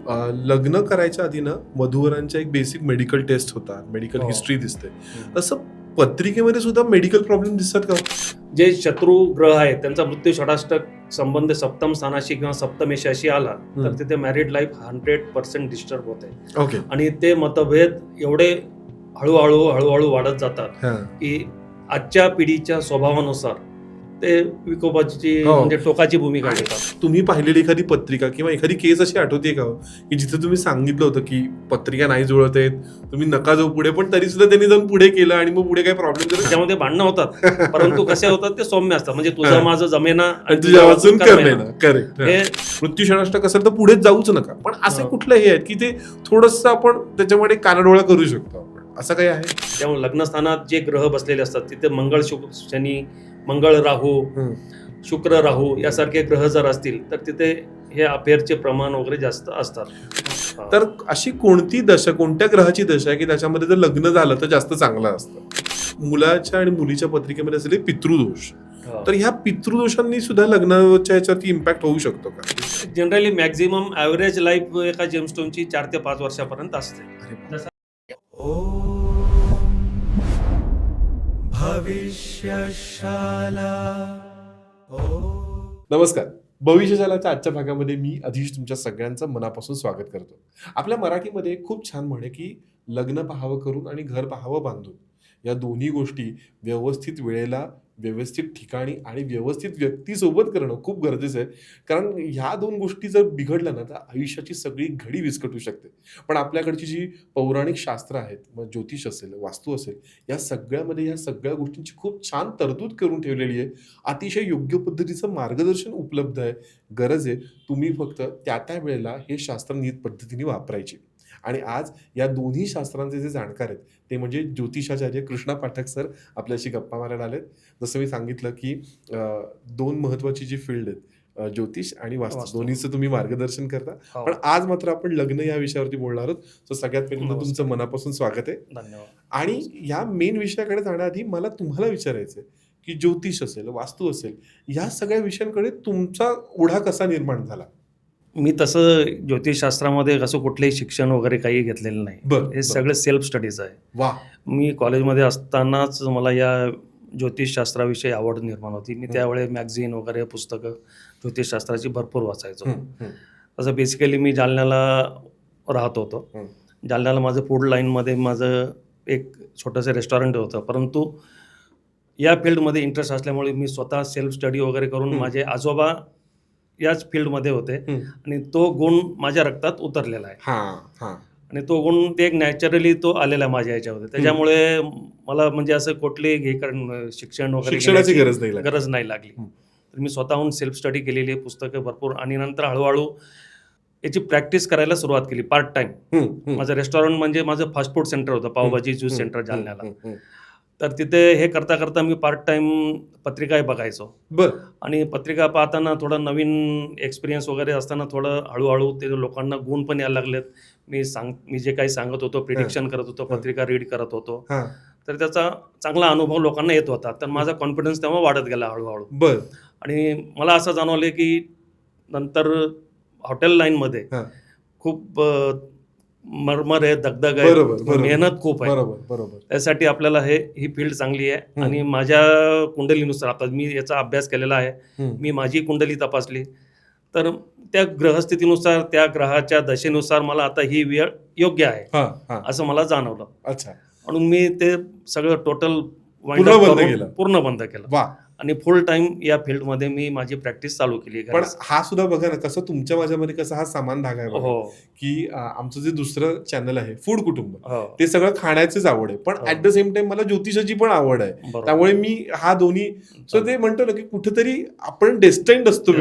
लग्न करायच्या आधी ना वधूवरांच्या एक बेसिक मेडिकल टेस्ट होतात, मेडिकल हिस्ट्री दिसते. तसं पत्रिकेमध्ये सुद्धा मेडिकल प्रॉब्लेम दिसतात का? जे शत्रू ग्रह आहेत त्यांचा मृत्यू षडाष्टक संबंध सप्तम स्थानाशी किंवा सप्तमेशाशी आला तर तिथे मॅरिड लाईफ 100% डिस्टर्ब होते. ओके. आणि ते मतभेद एवढे हळूहळू वाढत जातात की आजच्या पिढीच्या स्वभावानुसार ते विकोपाची म्हणजे टोकाची भूमिका घेतात. तुम्ही पाहिलेली एखादी पत्रिका किंवा एखादी केस अशी आठवते का की जिथे तुम्ही सांगितलं होतं की पत्रिका नाही जुळत आहेत, तुम्ही नका जाऊ पुढे, पण तरी सुद्धा त्यांनी जाऊन पुढे केलं आणि मग पुढे काय प्रॉब्लेम झाला? त्यामध्ये भांडणं होतात परंतु कसे होतात ते सौम्य असतात. म्हणजे तुझं माझं जमेना आणि तुझ्या वाचून करमेना. करेक्ट. हे मृत्यू षडाष्टक असेल तर पुढे जाऊच नका. पण असे कुठले हे आहेत की ते थोडस आपण त्याच्यामध्ये कानाडोळा करू शकतो आपण, असं काही आहे? त्यामुळे लग्नस्थानात जे ग्रह बसलेले असतात तिथे मंगळ शनी, मंगळ राहू, शुक्र राहू यासारखे ग्रह जर असतील तर तिथे हे अफेअरचे प्रमाण वगैरे जास्त असतात. तर अशी कोणती दशा, कोणत्या ग्रहाची दशा आहे की त्याच्यामध्ये जर लग्न झालं तर जास्त चांगलं असतं? मुलाच्या आणि मुलीच्या पत्रिकेमध्ये असलेले पितृदोष, तर ह्या पितृदोषांनी सुद्धा लग्नाच्या याच्यावरती इम्पॅक्ट होऊ शकतो का? जनरली मॅक्झिमम ॲव्हरेज लाईफ एका जेमस्टोनची 4 ते 5 वर्षापर्यंत असते. भविष्यशाला. नमस्कार. भविष्यशालाच्या आजच्या भागामध्ये मी अधीश तुमच्या सगळ्यांचं मनापासून स्वागत करतो. आपल्या मराठीमध्ये खूप छान म्हणे की लग्न पाहावं करून आणि घर पाहावं बांधून. या दोन्ही गोष्टी व्यवस्थित वेळेला, व्यवस्थित ठिकाणी आणि व्यवस्थित व्यक्तीसोबत करणं खूप गरजेचं आहे. कारण ह्या दोन गोष्टी जर बिघडल्या ना तर आयुष्याची सगळी घडी विस्कटू शकते. पण आपल्याकडची जी पौराणिक शास्त्र आहेत, मग ज्योतिष असेल, वास्तू असेल, या सगळ्यामध्ये या सगळ्या गोष्टींची खूप छान तरतूद करून ठेवलेली आहे. अतिशय योग्य पद्धतीचं मार्गदर्शन उपलब्ध आहे. गरज आहे तुम्ही फक्त त्या वेळेला हे शास्त्र नीट पद्धतीने वापरायचे. आणि आज या दोन्ही शास्त्रांचे जे जाणकार आहेत ते म्हणजे ज्योतिषाचार्य कृष्णा पाठक सर आपल्याशी गप्पा मारायला आलेत. जसं मी सांगितलं की दोन महत्वाची जी फील्ड आहेत, ज्योतिष आणि वास्तू, दोन्हीचं तुम्ही मार्गदर्शन करता. पण आज मात्र आपण लग्न या विषयावरती बोलणार आहोत. तर सगळ्यात पहिल्यांदा तुमचं मनापासून स्वागत आहे. धन्यवाद. आणि या मेन विषयाकडे जाण्याआधी मला तुम्हाला विचारायचं आहे की ज्योतिष असेल, वास्तू असेल, या सगळ्या विषयांकडे तुमचा ओढा कसा निर्माण झाला? मी तसं ज्योतिषशास्त्रामध्ये असं कुठलंही शिक्षण वगैरे काही घेतलेलं नाही. हे सगळं सेल्फ स्टडीज आहे. वा. मी कॉलेजमध्ये असतानाच मला या ज्योतिषशास्त्राविषयी आवड निर्माण होती. मी त्यावेळेस मॅगझिन वगैरे पुस्तकं ज्योतिषशास्त्राची भरपूर वाचायचो. असं बेसिकली मी जालन्याला राहत होतो. जालन्याला माझं फूड लाईनमध्ये माझं एक छोटंसं रेस्टॉरंट होतं. परंतु या फील्डमध्ये इंटरेस्ट असल्यामुळे मी स्वतः सेल्फ स्टडी वगैरे करून, माझे आजोबा याच फील्डमध्ये होते आणि तो गुण माझ्या रक्तात उतरलेला आहे. आणि तो गुण ते एक नॅचरली तो आलेला आहे माझ्या याच्यामध्ये. त्याच्यामुळे मला म्हणजे असं कुठली शिक्षण वगैरे गरज नाही लागली. तर मी स्वतःहून सेल्फ स्टडी केलेली आहे, पुस्तकं भरपूर. आणि नंतर हळूहळू याची प्रॅक्टिस करायला सुरुवात केली पार्ट टाइम. माझं रेस्टॉरंट म्हणजे माझं फास्ट फूड सेंटर होतं, पावभाजी ज्यूस सेंटर जालन्याला. तर तिथे हे करता करता मी पार्ट टाइम पत्रिकाही बघायचो. आणि पत्रिका पाहताना थोडं नवीन एक्सपिरियन्स वगैरे असताना थोडं हळूहळू ते लोकांना गुण पण यायला लागलेत. मी जे काही सांगत होतो, प्रिडिक्शन करत होतो, पत्रिका रीड करत होतो, तर त्याचा चांगला अनुभव लोकांना येत होता. तर माझा कॉन्फिडन्स तेव्हा वाढत गेला हळूहळू. आणि मला असं जाणवलं की नंतर हॉटेल लाईनमध्ये खूप मरमर आहे, दगदग आहे, मेहनत खूप आहे. त्यासाठी आपल्याला ही फील्ड चांगली आहे. आणि माझ्या कुंडलीनुसार, आता मी याचा अभ्यास केलेला आहे, मी माझी कुंडली तपासली तर त्या ग्रहस्थितीनुसार, त्या ग्रहाच्या दशेनुसार मला आता ही वेळ योग्य आहे असं मला जाणवलं. म्हणून मी ते सगळं टोटल पूर्ण बंद केलं आणि फुल टाइम या फील्डमध्ये मी माझी प्रॅक्टिस चालू केली. पण हा सुद्धा बघा ना, कसं तुमच्या माझ्यामध्ये कसा हा समान धागा आहे की आमचं जे दुसरं चॅनल आहे फूड कुटुंब, ते सगळं खाण्याचीच आवड आहे, पण ऍट द सेम टाइम मला ज्योतिषाची पण आवड आहे. त्यामुळे मी हा दोन्ही, सो ते म्हणतो ना की कुठेतरी आपण डेस्टाइन्ड असतो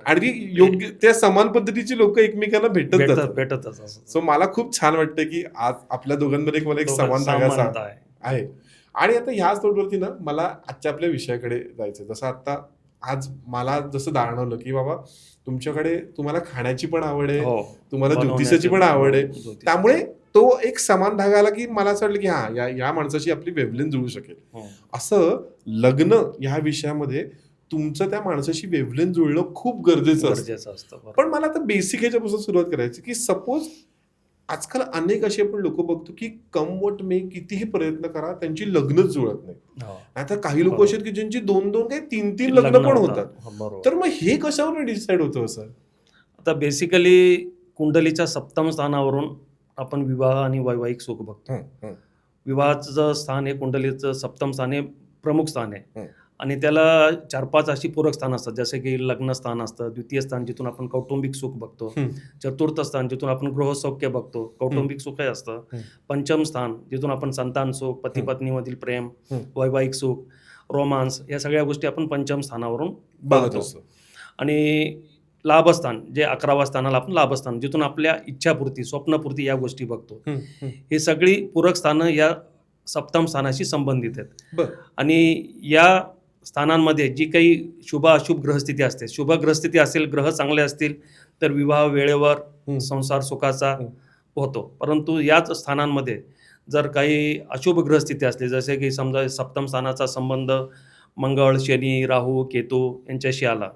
आणि योग्य त्या समान पद्धतीची लोक एकमेकांना भेटत. सो मला खूप छान वाटतं की आज आपल्या दोघांमध्ये मला एक समान धागा आहे. आणि आता ह्याच तोडवरती ना मला आजच्या आपल्या विषयाकडे जायचं. जसं आता आज मला जसं जाणवलं की बाबा तुमच्याकडे तुम्हाला खाण्याची पण आवड आहे, तुम्हाला ज्योतिषाची पण आवड आहे. त्यामुळे तो एक समान धागा आला की मला असं वाटलं की या माणसाची आपली वेवलेंथ जुळू शकेल. असं लग्न ह्या विषयामध्ये तुमचं त्या माणसाशी वेव्हलेंथ जुळणं खूप गरजेचं असतं. गरजेचं असतं. बरोबर. पण मला आता बेसिक ह्याच्यापासून सुरुवात करायची की सपोज आजकाल अनेक असे आपण लोक बघतो की कम वट मे कितीही प्रयत्न करा त्यांची लग्नच जुळत नाही. हो. आता काही लोक बरोबर. असे आहेत की ज्यांची 2-2 काही 3-3 लग्न पण होतात. हो, बरोबर. तर मग हे कशावर डिसाईड होतं सर? आता बेसिकली कुंडलीच्या सप्तम स्थानावरून आपण विवाह आणि वैवाहिक सुख बघतो. विवाहाचं स्थान हे कुंडलीचं सप्तम स्थान हे प्रमुख स्थान आहे. आणि त्याला 4-5 अशी पूरक स्थान असतात, जसे की लग्न स्थान असतं, द्वितीय स्थान जिथून आपण कौटुंबिक सुख बघतो, चतुर्थ स्थान जिथून आपण गृहसौख्य बघतो, कौटुंबिक सुखही असतं, पंचम स्थान जिथून आपण संतान सुख, पती पत्नीमधील प्रेम, वैवाहिक सुख, रोमांस या सगळ्या गोष्टी आपण पंचम स्थानावरून बघत बघतो. असतो. आणि लाभस्थान जे 11व्या स्थानाला आपण लाभस्थान जिथून आपल्या इच्छापूर्ती, स्वप्नपूर्ती या गोष्टी बघतो. ही सगळी पूरक स्थानं या सप्तम स्थानाशी संबंधित आहेत. बरं. आणि या स्थानांमध्ये जी काही शुभ अशुभ ग्रहस्थिती असते, शुभ ग्रहस्थिती असेल, ग्रह चांगले असतील तर विवाह वेळेवर, संसार सुखाचा होतो. परंतु याच स्थानांमध्ये जर काही अशुभ ग्रहस्थिती असली, जसे की समजा सप्तम स्थानाचा संबंध मंगळ, शनी, राहू, केतू यांच्याशी आला,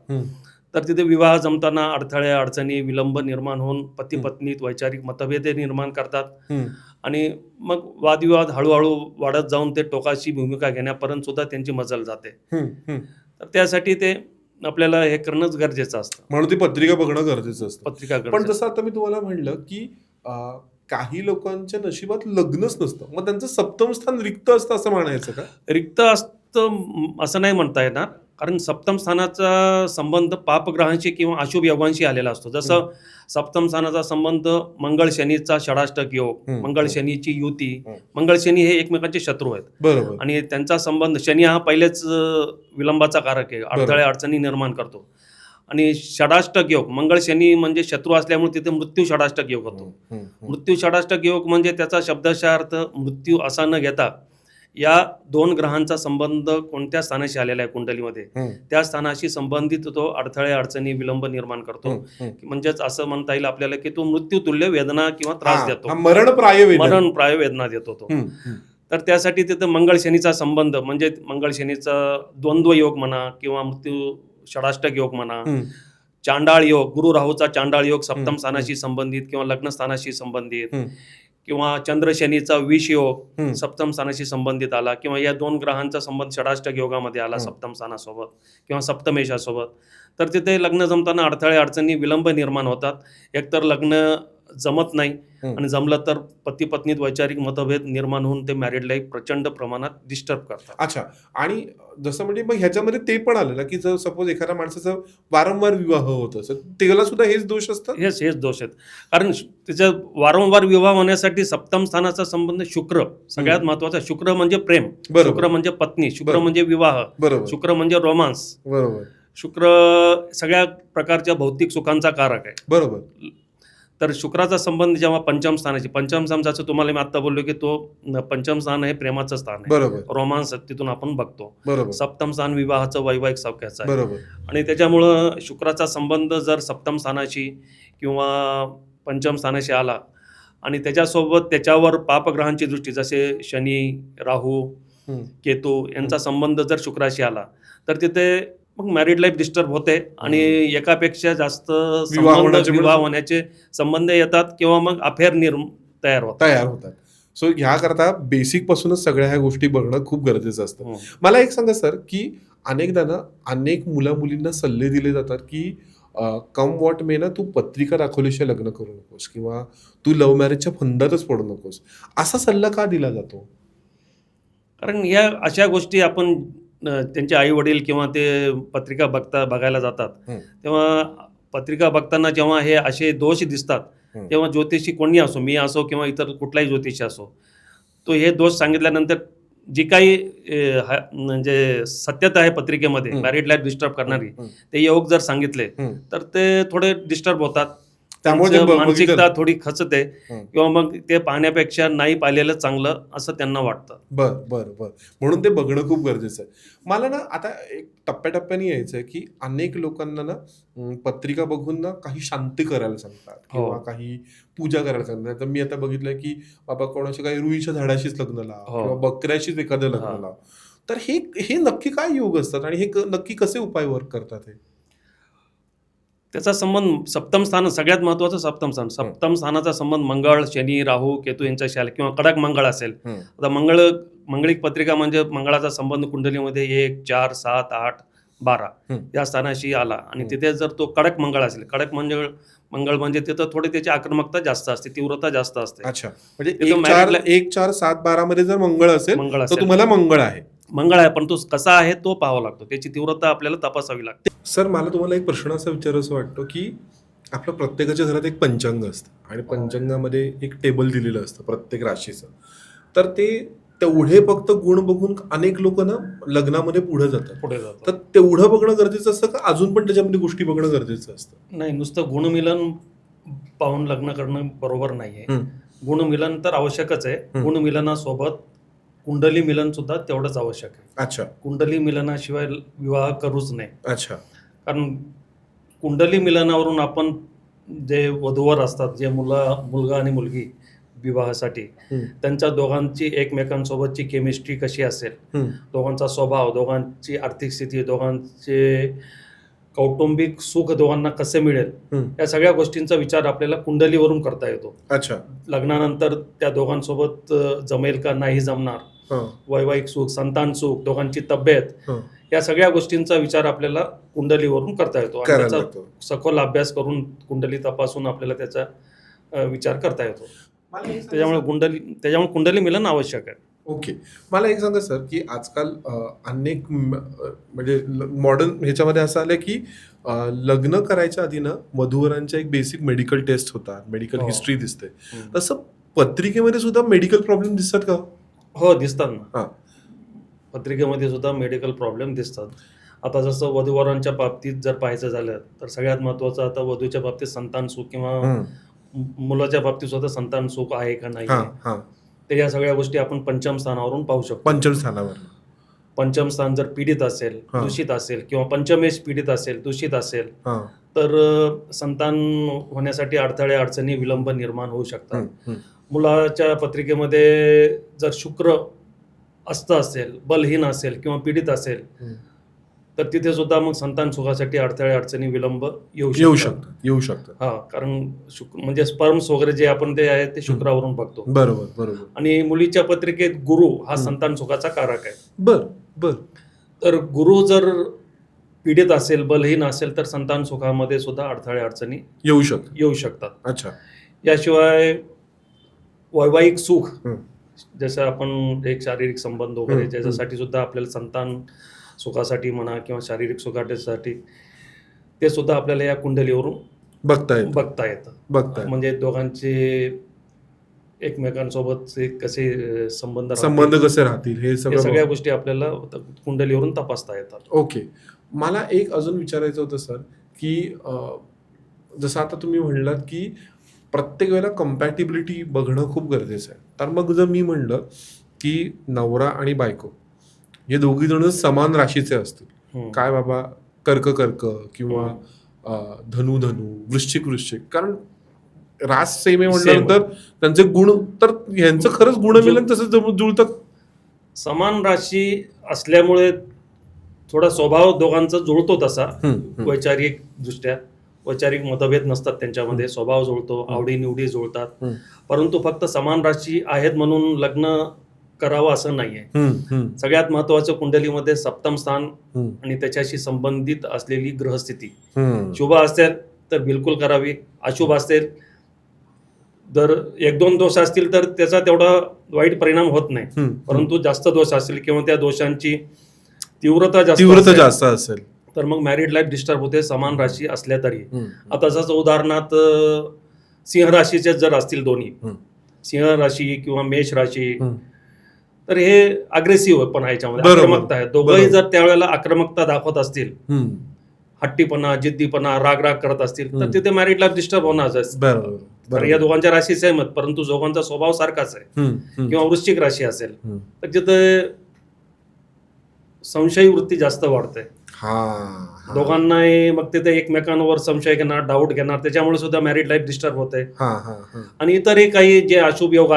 तर तिथे विवाह जमताना अडथळे, अडचणी, विलंब निर्माण होऊन पती पत्नीत वैचारिक मतभेदे निर्माण करतात. आणि मग वादविवाद हळूहळू वाढत जाऊन ते टोकाची भूमिका घेण्यापर्यंत सुद्धा त्यांची मजल जाते. तर त्यासाठी ते आपल्याला हे करणंच गरजेचं असतं. म्हणून ती पत्रिका बघणं गरजेचं असतं. पत्रिका पण गरजेचं. जसं आता मी तुम्हाला म्हणलं की काही लोकांच्या नशिबात लग्नच नसतं, मग त्यांचं सप्तम स्थान रिक्त असतं असं म्हणायचं का? रिक्त असतं असं नाही म्हणता येणार, कारण सप्तम स्थानाचा संबंध पापग्रहांशी किंवा अशुभ योगांशी आलेला असतो. जसं सप्तम स्थानाचा संबंध मंगळ शनीचा षडाष्टक योग, मंगळ शनीची युती, मंगळ शनी हे एकमेकांचे शत्रू आहेत. बरोबर. आणि त्यांचा संबंध शनी हा पहिलेच विलंबाचा कारक आहे, अडथळे अडचणी निर्माण करतो. आणि षडाष्टक योग, मंगळ शनी म्हणजे शत्रू असल्यामुळे तिथे मृत्यू षडाष्टक योग होतो. मृत्यू षडाष्टक योग म्हणजे त्याचा शब्दशः अर्थ मृत्यू असा न घेता या दोन ग्रहांचा संबंध कोणत्या स्थानाशी आलेला आहे कुंडलीमध्ये, त्या स्थानाशी संबंधित तो अडथळे अडचणी विलंब निर्माण करतो. म्हणजेच असं म्हणता येईल आपल्याला की तो मृत्यूतुल्य वेदना किंवा त्रास देतो, मरणप्राय वेदना देतो तो. तर त्यासाठी तिथं मंगळ शनीचा संबंध म्हणजे मंगळ शनीचा द्वंद्व योग म्हणा किंवा मृत्यू षडाष्टक योग म्हणा, चांडाळ योग, गुरु राहूचा चांडाळ योग सप्तम स्थानाशी संबंधित किंवा लग्न स्थानाशी संबंधित, किंवा चंद्र शनीचा विष योग सप्तम स्थानाशी संबंधित आला, किंवा या दोन ग्रहांचा संबंध षडाष्टक योगामध्ये आला सप्तम स्थानासोबत किंवा सप्तमेशासोबत, तर तिथे लग्न जमताना अडथळे अडचणी विलंब निर्माण होतात. एकतर लग्न जमत नाही आणि जमलं तर पती पत्नीत वैचारिक मतभेद निर्माण होऊन ते मॅरिड लाईफ प्रचंड प्रमाणात डिस्टर्ब करतात. अच्छा. आणि जसं म्हणजे मग ह्याच्यामध्ये ते पण आलं ना की जर सपोज एखाद्या माणसाचा वारंवार विवाह होत असेल, त्याला सुद्धा हेच दोष असतात. हेच दोष आहेत. कारण त्याचा वारंवार विवाह होण्यासाठी सप्तम स्थानाचा संबंध शुक्र सगळ्यात महत्वाचा. शुक्र म्हणजे प्रेम, शुक्र म्हणजे पत्नी, शुक्र म्हणजे विवाह, शुक्र म्हणजे रोमांस, बरोबर. शुक्र सगळ्या प्रकारच्या भौतिक सुखांचा कारक आहे. बरोबर. तर शुक्राचा संबंध जेव्हा पंचम स्थानाची, पंचम स्थान जसं तुम्हाला मी आता बोललो की तो पंचम स्थान हे प्रेमाचं स्थान आहे, बरोबर, रोमांस तिथून आपण बघतो. बरोबर. सप्तम स्थान विवाहाचं वैवाहिक सौख्याचं आहे. बरोबर. आणि त्याच्यामुळं शुक्राचा संबंध जर सप्तम स्थानाशी किंवा पंचम स्थानाशी आला आणि त्याच्यासोबत त्याच्यावर पापग्रहांची दृष्टी जसे शनी, राहू, केतू यांचा संबंध जर शुक्राशी आला तर तिथे मग मॅरिड लाईफ डिस्टर्ब होते आणि एकापेक्षा जास्त विवाह होण्याचे संबंध येतात किंवा मग अफेअर तयार होतात. सो ह्याकरता बेसिक पासूनच सगळ्या ह्या गोष्टी बघणं खूप गरजेचं असतं. मला एक सांगा सर की अनेकदा ना अनेक मुला मुलींना सल्ले दिले जातात की कम वॉट मे ना तू पत्रिका दाखवल्याशिवाय लग्न करू नकोस किंवा तू लव्ह मॅरेजच्या फंदातच पडू नकोस, असा सल्ला का दिला जातो? कारण या अशा गोष्टी आपण त्यांचे आई वडील किंवा ते पत्रिका बघायला जातात तेव्हा पत्रिका बघताना जेव्हा हे असे दोष दिसतात तेव्हा ज्योतिषी कोणी असो, मी असो किंवा इतर कुठलाही ज्योतिषी असो, तो हे दोष सांगितल्यानंतर जी काही म्हणजे सत्यता आहे पत्रिकेमध्ये मॅरिड लाईफ डिस्टर्ब करणारी, ते योग जर सांगितले तर ते थोडे डिस्टर्ब होतात, त्यामुळे मानसिकता थोडी खचते किंवा मग ते पाहण्यापेक्षा नाही पाहिलेलं चांगलं असं त्यांना वाटतं. बर. म्हणून ते बघणं खूप गरजेचं आहे. मला ना आता एक टप्प्याटप्प्याने यायचं आहे की अनेक लोकांना ना पत्रिका बघून ना काही शांती करायला सांगतात किंवा काही पूजा करायला सांगतात. तर मी आता बघितलंय की बाबा कोणाच्या काही रुईच्या झाडाशीच लग्न लाव किंवा बकऱ्याशीच एखादं लग्न लाव. तर हे हे नक्की काय योग असतात आणि हे नक्की कसे उपाय वर्क करतात हे? त्याचा संबंध सप्तम स्थान, सगळ्यात महत्वाचं सप्तम स्थान. सप्तम स्थानाचा संबंध मंगळ, शनी, राहू, केतू यांच्याशी आला किंवा कडक मंगळ असेल. आता मंगळिक पत्रिका म्हणजे मंगळाचा संबंध कुंडलीमध्ये 1, 4, 7, 8, 12 या स्थानाशी आला आणि तिथे जर तो कडक मंगळ असेल, कडक मंगळ म्हणजे तिथं थोडी त्याची आक्रमकता जास्त असते, तीव्रता जास्त असते. अच्छा, म्हणजे तिथं 1, 4, 7, 12 मध्ये जर मंगळ असेल मंगळ तर असेल तुम्हाला मंगळ आहे. मंगळ आहे, पण तो कसा आहे तो पाहावा लागतो, त्याची तीव्रता आपल्याला तपासावी लागते. सर, मला तुम्हाला एक प्रश्न असा विचारायचा वाटतो की आपल्या प्रत्येकाच्या घरात एक पंचांग असतं आणि पंचांगामध्ये एक टेबल दिलेलं असतं प्रत्येक राशीचं. तर ते तेवढे फक्त गुण बघून अनेक लोक ना लग्नामध्ये पुढे जातात. तर तेवढं बघणं गरजेचं असतं का अजून पण त्याच्यामध्ये गोष्टी बघणं गरजेचं असतं? नाही, नुसतं गुणमिलन पाहून लग्न करणं बरोबर नाहीये. गुणमिलन तर आवश्यकच आहे. गुणमिलनासोबत कुंडली मिलन सुद्धा तेवढंच आवश्यक आहे. अच्छा. कुंडली मिलनाशिवाय विवाह करूच नये. अच्छा. कारण कुंडली मिलनावरून आपण जे वधूवर असतात, जे मुलगा आणि मुलगी विवाहासाठी, त्यांच्या दोघांची एकमेकांसोबतची केमिस्ट्री कशी असेल, दोघांचा स्वभाव, दोघांची आर्थिक स्थिती, दोघांचे कौटुंबिक सुख दोघांना कसे मिळेल, या सगळ्या गोष्टींचा विचार आपल्याला कुंडलीवरून करता येतो. अच्छा. लग्नानंतर त्या दोघांसोबत जमेल का नाही जमणार, वैवाहिक सुख, संतान सुख, दोघांची तब्येत, या सगळ्या गोष्टींचा विचार आपल्याला कुंडलीवरून करता येतो आणि त्याचा सखोल अभ्यास करून कुंडली तपासून आपल्याला त्याचा विचार करता येतो. त्याच्यामुळे कुंडली मिलन आवश्यक आहे. ओके, मला एक सांगा सर की आजकाल अनेक म्हणजे मॉडर्न ह्याच्यामध्ये असं आलं की लग्न करायच्या आधी ना वधूवरांच्या एक बेसिक मेडिकल टेस्ट होतात, मेडिकल हिस्ट्री दिसते. तसं पत्रिकेमध्ये सुद्धा मेडिकल प्रॉब्लेम दिसतात का? हो, दिसतात ना. पत्रिकेमध्ये सुद्धा मेडिकल प्रॉब्लेम दिसतात. आता जसं वधूवरांच्या बाबतीत जर पाहायचं झालं तर सगळ्यात महत्वाचं आता वधूच्या बाबतीत संतान सुख किंवा मुलाच्या बाबतीत सुद्धा संतान सुख आहे का नाही, तर या सगळ्या गोष्टी आपण पंचम स्थानावरून पाहू शकतो. पंचम स्थान जर पीडित असेल, दूषित असेल किंवा पंचमेश पीडित असेल, दूषित असेल, तर संतान होण्यासाठी अडथळे, अडचणी, विलंब निर्माण होऊ शकतात. मुलाच्या पत्रिकेमध्ये जर शुक्र अस्त असेल, बलहीन असेल किंवा पीडित असेल, तर तिथे सुद्धा मग संतान सुखासाठी अडथळे, अडचणी, विलंब येऊ शकतात. कारण म्हणजे स्पर्म्स वगैरे जे आपण ते आहे ते शुक्रावरून बघतो. बरोबर. आणि मुलीच्या पत्रिकेत गुरु हा संतान सुखाचा कारक आहे. बर. तर गुरु जर पीडित असेल, बलहीन असेल, तर संतान सुखामध्ये सुद्धा अडथळे, अडचणी येऊ शकतात. अच्छा. याशिवाय वैवाहिक सुख, जसं आपण एक शारीरिक संबंध वगैरे ज्याच्यासाठी सुद्धा आपल्याला संतान सुखासाठी म्हणा किंवा शारीरिक सुखासाठी, ते सुद्धा आपल्याला या कुंडलीवरून बघता येतं. म्हणजे दोघांचे एकमेकांसोबत कसे संबंध कसे राहतील हे सगळ्या गोष्टी आपल्याला कुंडलीवरून तपासता येतात. ओके, मला एक अजून विचारायचं होतं सर की जसं आता तुम्ही म्हणलात की प्रत्येक वेळेला कम्पॅटिबिलिटी बघणं खूप गरजेचं आहे. तर मग जर मी म्हणलं की नवरा आणि बायको हे दोघी जण समान राशीचे असतील, काय बाबा कर्क किंवा धनु वृश्चिक, कारण रास सेम आहे म्हटल्यानंतर त्यांचे गुण, तर ह्यांचं खरंच गुणमिलन तसं जुळतं. समान राशी असल्यामुळे थोडा स्वभाव दोघांचा जुळतो तसा, वैचारिक दृष्ट्या वैचारिक मतभेद नसतात त्यांच्यामध्ये, स्वभाव जुळतो, आवडीनिवडी जुळतात. परंतु फक्त समान राशी आहेत म्हणून लग्न करावं असं नाहीये. सगळ्यात महत्वाचं कुंडलीमध्ये सप्तम स्थान आणि त्याच्याशी संबंधित असलेली ग्रहस्थिती शुभ असेल तर बिलकुल करावी, अशुभ असेल जर 1-2 दोष असतील तर त्याचा तेवढा वाईट परिणाम होत नाही. परंतु जास्त दोष असतील किंवा त्या दोषांची तीव्रता जास्त असेल तर मग मॅरिड लाईफ डिस्टर्ब होते, समान राशी असल्या तरी. आता जसं उदाहरणार्थ सिंह राशीचे जर असतील दोन्ही, सिंह राशी किंवा मेष राशी, तर हे अग्रेसिव्ह पण आहे, याच्यामध्ये आक्रमकता आहे. दोघंही जर त्यावेळेला आक्रमकता दाखवत असतील, हट्टीपणा, जिद्दीपणा, राग करत असतील, तर तिथे मॅरिड लाईफ डिस्टर्ब होणारच. तर या दोघांच्या राशी सेम आहेत, परंतु दोघांचा स्वभाव सारखाच आहे. किंवा वृश्चिक राशी असेल तर तिथे संशयी वृत्ती जास्त वाढते दोघांनाही, मग तिथे एकमेकांवर संशय घेणार, डाऊट घेणार, त्याच्यामुळे सुद्धा मॅरिड लाईफ डिस्टर्ब होते. आणि इतरही काही जे अशुभ योग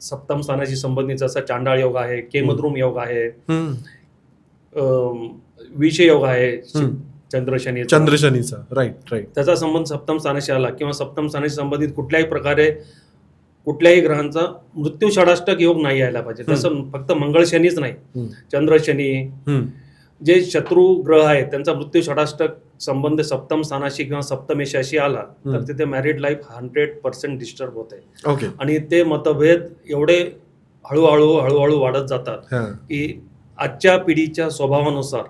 सप्तम स्थानाशी संबंधित, जसा चांडाळ योग आहे, केमद्रुम योग आहे विषयोग आहे हम्म. चंद्रशनीचा, चंद्रशनीचा, राईट राईट. त्याचा संबंध सप्तम स्थानाशी आला किंवा सप्तम स्थानाशी संबंधित कुठल्याही प्रकारे कुठल्याही ग्रहांचा मृत्यू षडाष्टक योग नाही यायला पाहिजे. तसं फक्त मंगळ शनीच नाही, चंद्र शनी जे शत्रू ग्रह आहेत त्यांचा मृत्यू षडाष्टक संबंध सप्तम स्थानाशी किंवा सप्तमेशाशी आला तर तिथे मॅरिड लाईफ 100% डिस्टर्ब होते. ओके. आणि ते मतभेद एवढे हळूहळू वाढत जातात की आजच्या पिढीच्या स्वभावानुसार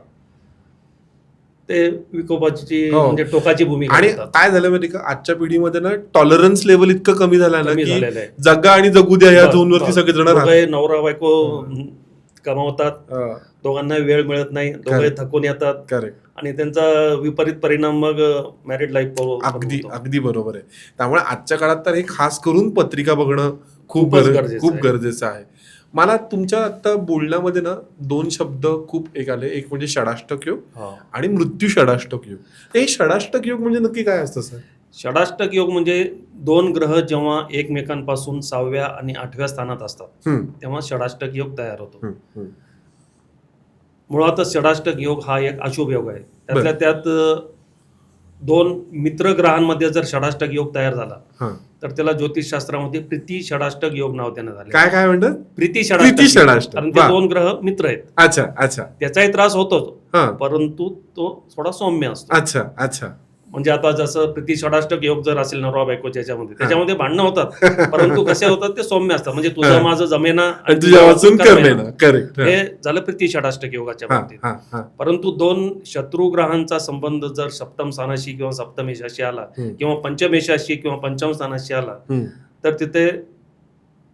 ते विकोपाची म्हणजे टोकाची भूमिका आणि घेतात. काय झालं माहिती का, आजच्या पिढीमध्ये ना टॉलरन्स लेवल इतकं कमी झालं ना कमी की झालेलं आहे. जगा आणि जगू द्या या झोनवरती सगळेजण दोघे नवरा बायको कमावतात, दोघांना वेळ मिळत नाही, दोघे थकून येतात करेक्ट. आणि त्यांचा विपरीत परिणाम मग मॅरिड लाईफ अगदी अगदी बरोबर आहे. त्यामुळे आजच्या काळात तर हे खास करून पत्रिका बघणं खूप गरजेचं आहे. मला तुमच्या आता बोलण्यामध्ये ना 2 शब्द खूप एक आले, एक म्हणजे षडाष्टक योग आणि मृत्यू षडाष्टक योग. हे षडाष्टक योग म्हणजे नक्की काय असतं सर? षडाष्टक योग म्हणजे 2 ग्रह जेव्हा एकमेकांपासून 6व्या आणि 8व्या स्थानात असतात तेव्हा षडाष्टक योग तयार होतो. मुळातच षडाष्टक योग हा एक अशुभ योग आहे. त्यातल्या त्यात 2 मित्र ग्रहांमध्ये जर षडाष्टक योग तयार झाला तर त्याला ज्योतिषशास्त्रामध्ये प्रीती षडाष्टक योग नाव देण्यात आले. काय काय म्हणतात? प्रीती षडाष्टक. कारण ते 2 ग्रह मित्र आहेत. अच्छा अच्छा. त्याचाही त्रास होतोच, परंतु तो थोडा सौम्य असतो. अच्छा अच्छा. म्हणजे आता जसं प्रीती षडाष्टक योग जर असेल नवरा बायकोच्या त्याच्यामध्ये भांडणं होतात, परंतु कसे होतात ते सौम्य असतात. म्हणजे तुझं माझं जमेना आणि तुझ्या वाचून करमेना. करेक्ट. हे झालं प्रीती षडाष्टक योगाच्या बाबतीत. परंतु 2 शत्रू ग्रहांचा संबंध जर सप्तम स्थानाशी किंवा सप्तमेशाशी आला किंवा पंचमेशाशी किंवा पंचम स्थानाशी आला तर तिथे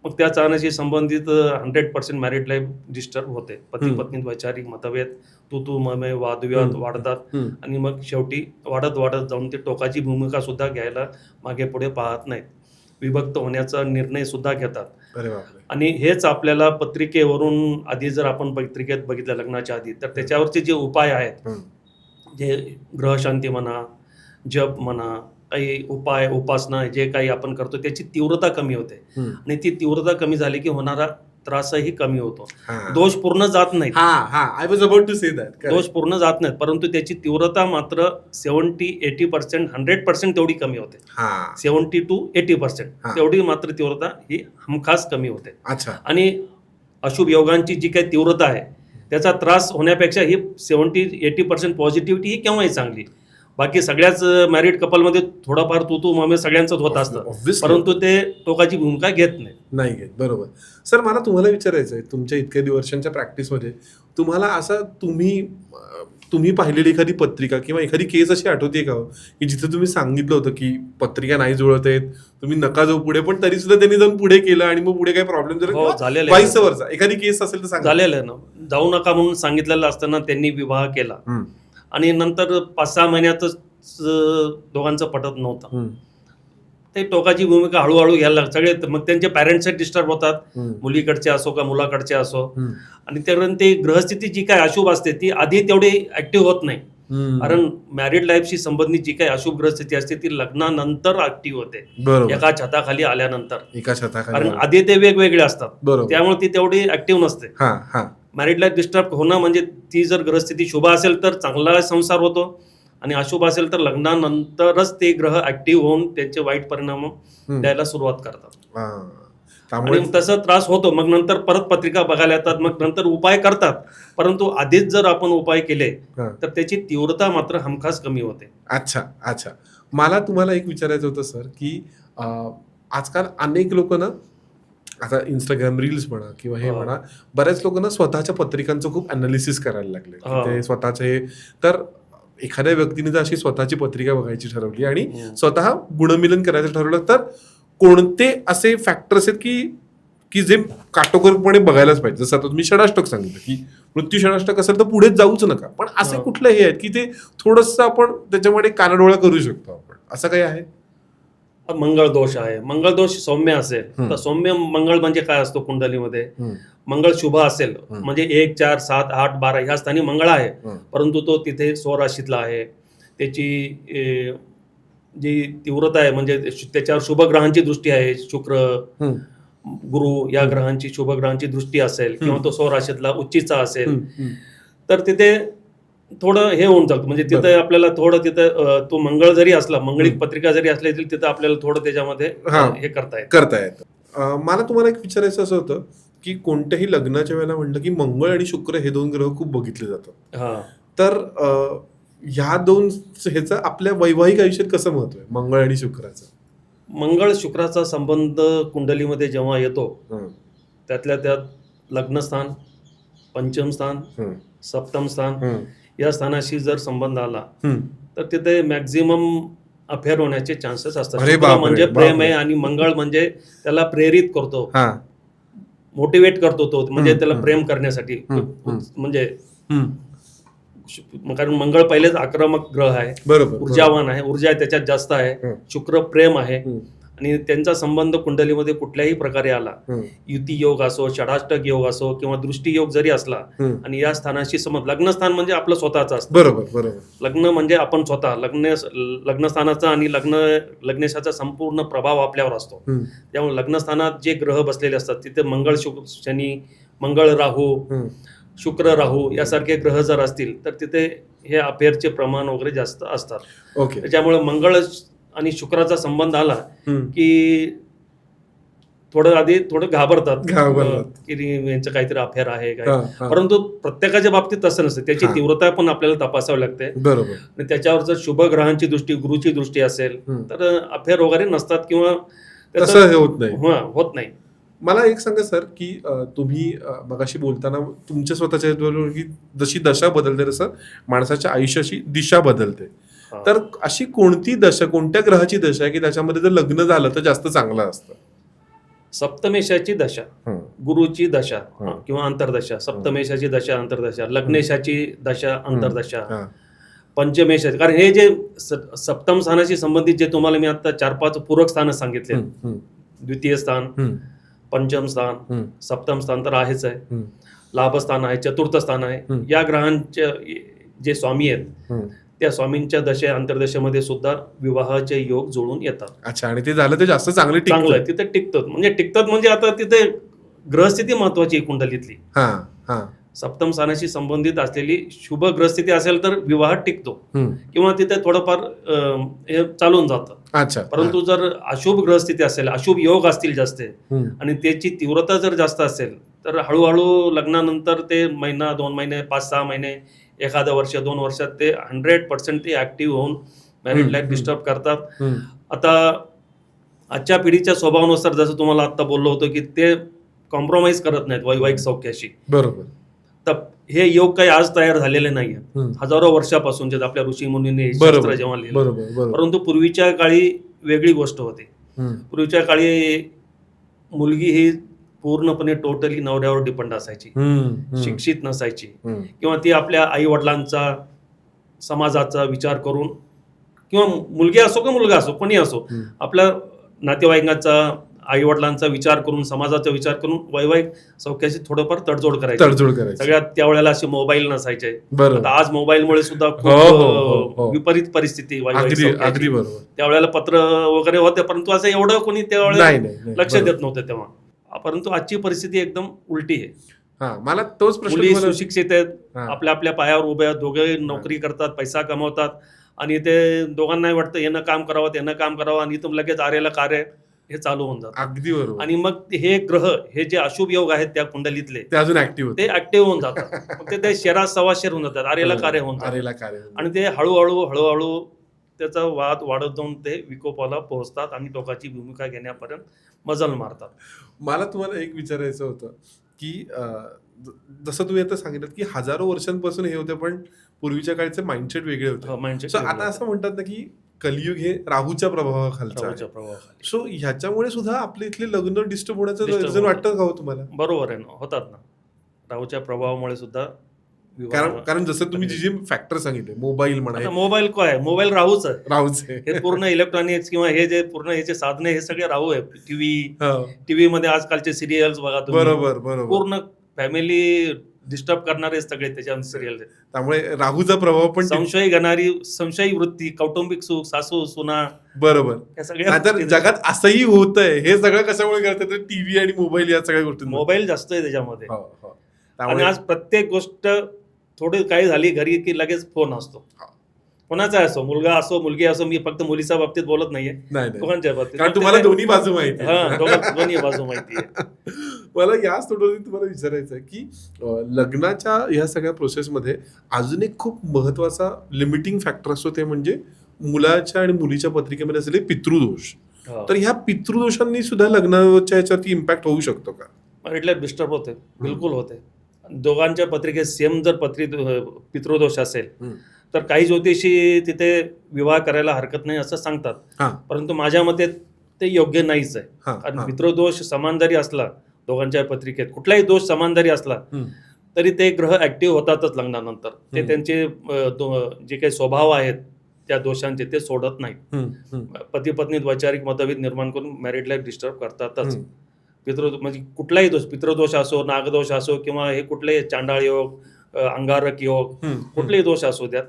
मग त्या स्थानाशी संबंधित 100% मॅरिड लाईफ डिस्टर्ब होते. पती पत्नीत वैचारिक मतभेद, तू ममे वादविवाद वाढतात आणि मग शेवटी वाढत जाऊन ते टोकाची भूमिका सुद्धा घ्यायला मागे पुढे पाहत नाहीत, विभक्त होण्याचा निर्णय सुद्धा घेतात. आणि हेच आपल्याला पत्रिकेवरून आधी जर आपण पत्रिकेत बघितलं लग्नाच्या आधी तर त्याच्यावरचे जे उपाय आहेत, जे ग्रहशांती म्हणा, जप म्हणा, काही उपाय उपासना जे काही आपण करतो त्याची तीव्रता कमी होते आणि ती तीव्रता कमी झाली की होणारा त्रासही कमी होतो. दोष पूर्ण जात नाहीत, दोष पूर्ण जात नाहीत, परंतु त्याची तीव्रता मात्र 70-80% 100% तेवढी कमी होते. 70 to 80% तेवढी मात्र तीव्रता ही हमखास कमी होते. आणि अशुभ योगांची जी काही तीव्रता आहे त्याचा त्रास होण्यापेक्षा ही 70-80% पॉझिटिव्हिटी ही केव्हाही चांगली. बाकी सगळ्याच मॅरिड कपलमध्ये थोडाफार तू मग सगळ्यांचंच होत असतं, परंतु ते टोकाची भूमिका घेत नाही घेत. बरोबर. सर मला तुम्हाला विचारायचं आहे, तुमच्या इतक्या वर्षांच्या प्रॅक्टिसमध्ये तुम्हाला असं तुम्ही पाहिलेली एखादी पत्रिका किंवा एखादी केस अशी आठवते का की जिथे तुम्ही सांगितलं होतं की पत्रिका नाही जुळत आहेत, तुम्ही नका जाऊ पुढे, पण तरी सुद्धा त्यांनी जाऊन पुढे केलं आणि मग पुढे काही प्रॉब्लेम झाला, वाईस वर्सा एखादी केस असेल तर सांगा. झालेलं ना, जाऊ नका म्हणून सांगितलेलं असताना त्यांनी विवाह केला आणि नंतर 5-6 महिन्यातच दोघांचं पटत नव्हतं. ते टोकाची भूमिका हळूहळू घ्यायला लागतात सगळे. मग त्यांचे पॅरेंट्स डिस्टर्ब होतात, मुलीकडचे असो का मुलाकडचे असो. आणि त्यावेळेस ते ग्रहस्थिती जी काय अशुभ असते ती आधी तेवढी ऍक्टिव्ह होत नाही, कारण मॅरिड लाईफशी संबंधित जी काही अशुभ ग्रहस्थिती असते ती लग्नानंतर ऍक्टिव्ह होते, एका छताखाली आल्यानंतर. कारण आधी ते वेगवेगळे असतात त्यामुळे ती तेवढी ऍक्टिव्ह नसते. मॅरिड लाईफ डिस्टर्ब होणं म्हणजे ती जर ग्रहस्थिती शुभ असेल तर चांगला संसार होतो आणि अशुभ असेल तर लग्नानंतरच ते ग्रह ऍक्टिव्ह होऊन त्यांचे वाईट परिणाम द्यायला सुरुवात करतात. आणि तसं त्रास होतो. मग नंतर परत पत्रिका बघायला येतात, मग नंतर उपाय करतात, परंतु आधीच जर आपण उपाय केले तर त्याची तीव्रता मात्र हमखास कमी होते. अच्छा अच्छा. मला तुम्हाला एक विचारायचं होतं सर की आजकाल अनेक लोक ना, आता इंस्टाग्राम रील्स म्हणा किंवा हे म्हणा, बऱ्याच लोक ना स्वतःच्या पत्रिकांचं खूप अनालिसिस करायला लागले. ते स्वतःचे, तर एखाद्या व्यक्तीने जर अशी स्वतःची पत्रिका बघायची ठरवली आणि स्वतः गुणमिलन करायचं ठरवलं तर कोणते असे फॅक्टर्स आहेत की जे काटेकोरपणे बघायलाच पाहिजे? जसं आता तुम्ही षडाष्टक सांगितलं की मृत्यू षडाष्टक असेल तर पुढे जाऊच नका, पण असे कुठले हे आहेत की ते थोडंसं आपण त्याच्यामध्ये कानाडोळा करू शकतो आपण, असं काही आहे? मंगळ दोष आहे. मंगळ दोष सौम्य असेल तर सौम्य मंगळ म्हणजे काय असतो कुंडलीमध्ये? मंगळ शुभ असेल म्हणजे 1, 4, 7, 8, 12 ह्या स्थानी मंगळ आहे, परंतु तो तिथे स्वराशीतला आहे. त्याची जी तीव्रता आहे म्हणजे त्याच्यावर शुभ ग्रहांची दृष्टी आहे, शुक्र, गुरु या ग्रहांची, शुभ ग्रहांची दृष्टी असेल किंवा तो स्वराशीतला उच्चीचा असेल तर तिथे थोडं हे होऊन जातं, म्हणजे तिथे आपल्याला थोडं तिथं तो मंगळ जरी असला, मंगळिक पत्रिका जरी असली तरी तिथं आपल्याला थोडं त्याच्यामध्ये हे करता येतं. मला तुम्हाला एक विचारायचं असं होतं की कोणत्याही लग्नाच्या वेळेला म्हणलं की मंगळ आणि शुक्र हे 2 ग्रह खूप बघितले जातात. हा, तर ह्या 2 ह्याचं आपल्या वैवाहिक आयुष्यात कसं महत्व आहे मंगळ आणि शुक्राचं? मंगळ शुक्राचा संबंध कुंडलीमध्ये जेव्हा येतो, त्यातल्या त्यात लग्नस्थान, पंचम स्थान, सप्तम स्थान या स्थानाशी जर संबंध आला तर तिथे मॅक्झिमम अफेअर होण्याचे चान्सेस असतात. अरे शुक्र बापरे, म्हणजे प्रेम आहे बापरे. आणि मंगळ म्हणजे त्याला प्रेरित करतो, हा. मोटिवेट करतो तो, म्हणजे त्याला हम्म. प्रेम करण्यासाठी. हम्म. म्हणजे हम्म. कारण मंगळ पहिलेच आक्रमक ग्रह आहे, बरोबर. ऊर्जावान आहे, ऊर्जा त्याच्यात जास्त आहे. शुक्र प्रेम आहे आणि त्यांचा संबंध कुंडलीमध्ये कुठल्याही प्रकारे आला, युती योग असो, षडाष्टक योग असो किंवा दृष्टी योग जरी असला आणि या स्थानाशी संबंध, लग्नस्थान म्हणजे आपलं स्वतःचं असतं. बरोबर. लग्न म्हणजे आपण स्वतः, लग्नस्थानाचा आणि लग्नेशाचा संपूर्ण प्रभाव आपल्यावर असतो. त्यामुळे लग्नस्थानात जे ग्रह बसलेले असतात तिथे मंगळ, शनी, मंगळ राहू, शुक्र राहू यासारखे ग्रह जर असतील तर तिथे हे अफेअरचे प्रमाण वगैरे जास्त असतात. ओके. त्याच्यामुळे मंगळ आणि शुक्राचा संबंध आला की थोडं घाबरतात की यांचं काहीतरी अफेअर आहे काय. परंतु प्रत्येकाच्या बाबतीत तसं नसतं, त्याची तीव्रता पण आपल्याला तपासावी लागते. बरोबर. आणि त्याच्यावर जर शुभ ग्रहांची दृष्टी, गुरुची दृष्टी असेल तर अफेअर वगैरे नसतात किंवा तसं होत नाही. होत नाही. मला एक सांगा सर की तुम्ही मगाशी बोलताना तुमच्या स्वतःच्या बरोबर की जशी दशा बदलते तसं माणसाच्या आयुष्याची दिशा बदलते. तर अशी कोणती दशा, कोणत्या ग्रहाची दशा आहे की त्याच्यामध्ये जर लग्न झालं तर जास्त चांगलं असतं? सप्तमेशाची दशा, गुरुची दशा किंवा अंतर्दशा, सप्तमेशाची दशा अंतर्दशा, लग्नेशाची दशा अंतर्दशा, पंचमेशाची. कारण हे जे सप्तम स्थानाशी संबंधित जे तुम्हाला मी आता 4-5 पूरक स्थान सांगितले, द्वितीय स्थान, पंचम स्थान, सप्तम स्थान तर आहेच आहे, लाभस्थान आहे, चतुर्थ स्थान आहे. या ग्रहांचे जे स्वामी आहेत त्या स्वामींच्या दशे अंतर्दशेमध्ये सुद्धा विवाहाचे योग जुळून येतात. अच्छा. आणि ते झालं ते जास्त चांगलं आहे, तिथे टिकतात. म्हणजे आता तिथे ग्रहस्थिती महत्वाची आहे कुंडलीतली. सप्तम स्थानाशी संबंधित असलेली शुभ ग्रहस्थिती असेल तर विवाह टिकतो किंवा तिथे थोडंफार हे चालून जातं. अच्छा. परंतु जर अशुभ ग्रहस्थिती असेल, अशुभ योग असतील जास्त आणि त्याची तीव्रता जर जास्त असेल तर हळूहळू लग्नानंतर ते महिना, 2 महिने, 5-6 महिने, एखादं वर्ष, 2 वर्षात ते 100% ते ऍक्टिव्ह होऊन मॅरिड लाईफ डिस्टर्ब करतात. आता आजच्या पिढीच्या स्वभावानुसार जसं तुम्हाला आता बोललो होतो की ते कॉम्प्रोमाइज करत नाहीत वैवाहिक सौख्याशी. बरोबर. तर हे योग काही आज तयार झालेले नाहीये, हजारो वर्षापासून जे आपल्या ऋषी मुनींनी शास्त्र जेव्हा लिहिलं. परंतु पूर्वीच्या काळी वेगळी गोष्ट होती. पूर्वीच्या काळी मुलगी ही पूर्णपणे टोटली नवऱ्यावर डिपेंड असायची, शिक्षित नसायची किंवा ती आपल्या आई वडिलांचा, समाजाचा विचार करून, किंवा मुलगी असो का मुलगा असो, कोणी असो, आपल्या नातेवाईकांचा, आई वडिलांचा विचार करून, समाजाचा विचार करून वैवाहिक सौख्याची थोडंफार तडजोड करायची. सगळ्यात त्यावेळेला असे मोबाईल नसायचे. आता आज मोबाईलमुळे सुद्धा खूप विपरीत परिस्थिती वैवाहिक सौख्याची. त्यावेळेला पत्र वगैरे होते परंतु असं एवढं कोणी त्यावेळेला लक्ष देत नव्हतं तेव्हा. परंतु आजची परिस्थिती एकदम उलटी आहे. मला तोच प्रश्न. मुली सुशिक्षित आहेत, आपल्या पायावर उभ्या, दोघे नोकरी करतात, पैसा कमवतात आणि ते दोघांनाही वाटतं यानं काम करावं, त्यानं काम करावं आणि इथून लगेच आरेला कार्य हे चालू होऊन जातं. अगदी बरोबर. आणि मग हे ग्रह, हे जे अशुभ योग आहेत त्या कुंडलीतले, ते अजून ऍक्टिव्ह होऊन जातात. मग ते शेरा सव्वाशेर होऊन जातात, आरेला कार्य होऊन जातात आणि ते हळूहळू त्याचा वाद वाढत जाऊन ते विकोपाला पोहोचतात आणि टोकाची भूमिका घेण्यापर्यंत मजल मारतात. मला तुम्हाला एक विचारायचं होतं की जसं तुम्ही आता सांगितलं की हजारो वर्षांपासून हे होते, पण पूर्वीच्या काळचे माइंडसेट वेगळे होते. आता असं म्हणतात ना की कलियुग हे राहूच्या प्रभावाखालचं आहे. सो ह्याच्यामुळे सुद्धा आपल्या इथले लग्न डिस्टर्ब होण्याचं रिझन वाटतं का हो तुम्हाला? बरोबर आहे ना, होतात ना, राहूच्या प्रभावामुळे सुद्धा. कारण जसं तुम्ही जी फॅक्टर सांगितले, मोबाईल म्हणा, मोबाईल काय आहे, मोबाईल राहूच आहे, हे पूर्ण इलेक्ट्रॉनिक्स किंवा हे जे पूर्ण ह्याचे साधने हे सगळे राहू आहे. टीव्ही मध्ये आजकालचे सिरियल्स बघा तुम्ही, बरोबर, पूर्ण फॅमिली डिस्टर्ब करणारे सगळे त्याच्या सिरियल. त्यामुळे राहूचा प्रभाव पण, संशय घेणारी, संशयी वृत्ती, कौटुंबिक सुख, सासू सुना, बरोबर, या सगळ्या जगात असंही होतंय. हे सगळं कशामुळे करतात? टीव्ही आणि मोबाईल या सगळ्या गोष्टी, मोबाईल जास्त आहे त्याच्यामध्ये. आणि आज प्रत्येक गोष्ट थोडी काही झाली घरी की लगेच फोन असतो. कोणाचा असो, मुलगा असो मुलगी असो, मी फक्त मुलीच्या बाबतीत बोलत नाहीये, नाही नाही, दोघांच्या बाबतीत. कारण तुम्हाला दोन्ही बाजू माहिती हा, दोन्ही बाजू माहिती आहे. मला याच तोडून तुम्हाला विचारायचं आहे की लग्नाच्या या सगळ्या प्रोसेसमध्ये अजून एक खूप महत्वाचा लिमिटिंग फॅक्टर असतो, ते म्हणजे मुलाच्या आणि मुलीच्या पत्रिकेमध्ये असलेले पितृदोष. हा. तर ह्या पितृदोषांनी सुद्धा लग्नाच्या याच्यावरती इम्पॅक्ट होऊ शकतो का? मॅरिटला डिस्टर्ब होते, बिलकुल होते. दोघांच्या पत्रिकेत सेम जर पितृदोष असेल तर काही ज्योतिषी तिथे विवाह करायला हरकत नाही असं सांगतात, हा परंतु माझ्या मते ते योग्य नाहीच आहे. हा कारण हा. पितृदोष समान जरी असला दोघांच्या पत्रिकेत, कुठलाही दोष समान जरी असला तरी ते ग्रह ऍक्टिव्ह होतातच लग्नानंतर. ते त्यांचे जे काही स्वभाव आहेत त्या दोषांचे ते सोडत नाहीत. पती पत्नीत वैचारिक मतभेद निर्माण करून मॅरिड लाईफ डिस्टर्ब करतातच. म्हणजे कुठलाही दोष, पितृदोष असो, नागदोष असो, किंवा हे कुठलेही चांडाळ योग, अंगारक योग, कुठलेही दोष असो द्यात,